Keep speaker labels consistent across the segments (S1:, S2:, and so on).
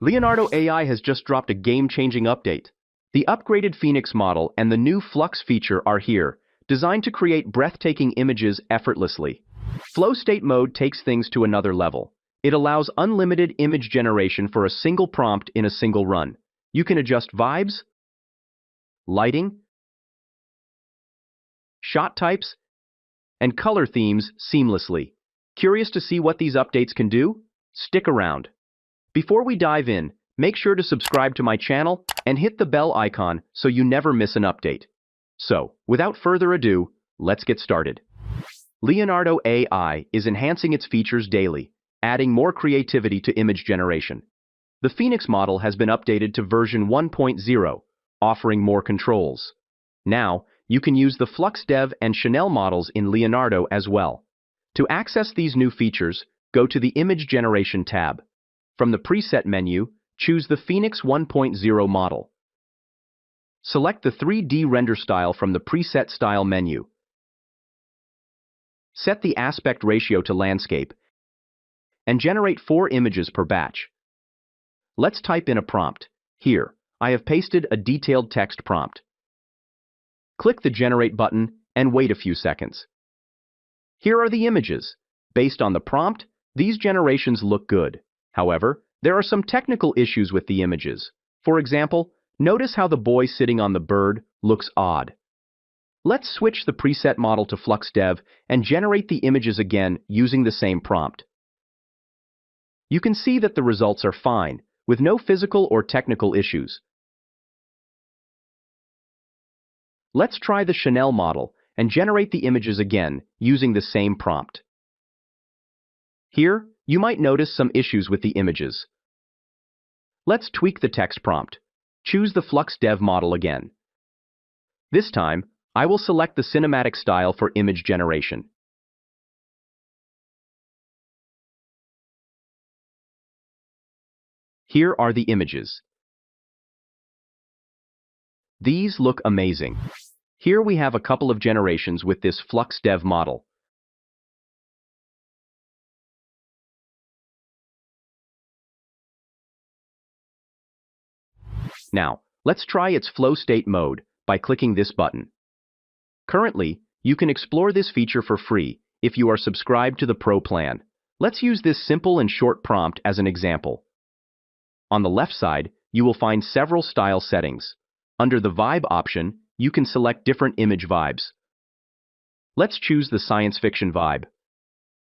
S1: Leonardo AI has just dropped a game-changing update. The upgraded Phoenix model and the new Flux feature are here, designed to create breathtaking images effortlessly. Flow state mode takes things to another level. It allows unlimited image generation for a single prompt in a single run. You can adjust vibes, lighting, shot types, and color themes seamlessly. Curious to see what these updates can do? Stick around. Before we dive in, make sure to subscribe to my channel and hit the bell icon so you never miss an update. So, without further ado, let's get started. Leonardo AI is enhancing its features daily, adding more creativity to image generation. The Phoenix model has been updated to version 1.0, offering more controls. Now, you can use the Flux Dev and Chanel models in Leonardo as well. To access these new features, go to the Image Generation tab. From the Preset menu, choose the Phoenix 1.0 model. Select the 3D render style from the Preset Style menu. Set the aspect ratio to landscape and generate 4 images per batch. Let's type in a prompt. Here, I have pasted a detailed text prompt. Click the Generate button and wait a few seconds. Here are the images. Based on the prompt, these generations look good. However, there are some technical issues with the images. For example, notice how the boy sitting on the bird looks odd. Let's switch the preset model to Flux Dev and generate the images again using the same prompt. You can see that the results are fine, with no physical or technical issues. Let's try the Chanel model and generate the images again using the same prompt. Here, you might notice some issues with the images. Let's tweak the text prompt. Choose the Flux Dev model again. This time, I will select the cinematic style for image generation. Here are the images. These look amazing. Here we have a couple of generations with this Flux Dev model. Now, let's try its flow state mode by clicking this button. Currently, you can explore this feature for free if you are subscribed to the Pro plan. Let's use this simple and short prompt as an example. On the left side, you will find several style settings. Under the Vibe option, you can select different image vibes. Let's choose the science fiction vibe.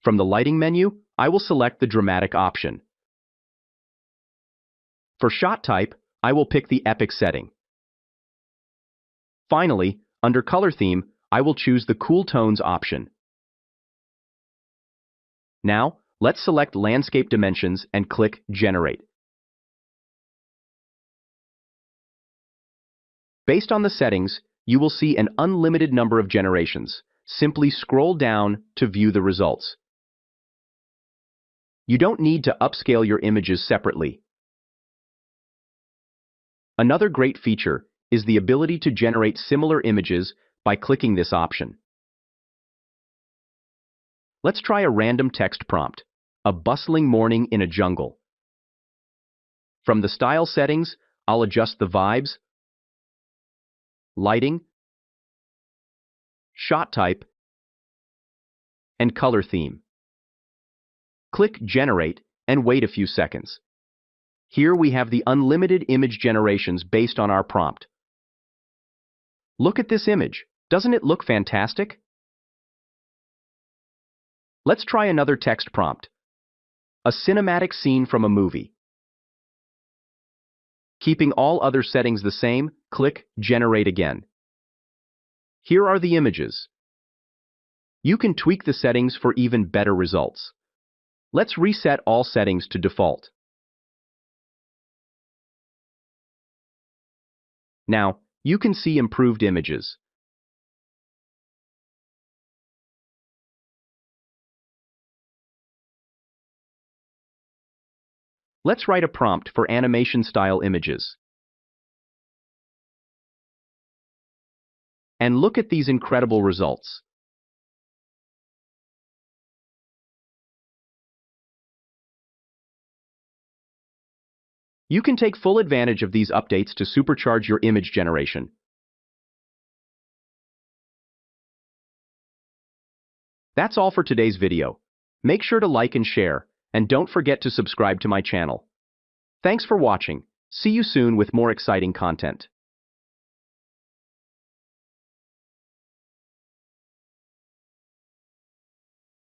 S1: From the lighting menu, I will select the dramatic option. For shot type, I will pick the epic setting. Finally, under color theme, I will choose the cool tones option. Now, let's select landscape dimensions and click Generate. Based on the settings, you will see an unlimited number of generations. Simply scroll down to view the results. You don't need to upscale your images separately. Another great feature is the ability to generate similar images by clicking this option. Let's try a random text prompt, a bustling morning in a jungle. From the style settings, I'll adjust the vibes, lighting, shot type, and color theme. Click Generate and wait a few seconds. Here we have the unlimited image generations based on our prompt. Look at this image. Doesn't it look fantastic? Let's try another text prompt. A cinematic scene from a movie. Keeping all other settings the same, click Generate again. Here are the images. You can tweak the settings for even better results. Let's reset all settings to default. Now, you can see improved images. Let's write a prompt for animation-style images. And look at these incredible results. You can take full advantage of these updates to supercharge your image generation. That's all for today's video. Make sure to like and share, and don't forget to subscribe to my channel. Thanks for watching. See you soon with more exciting content.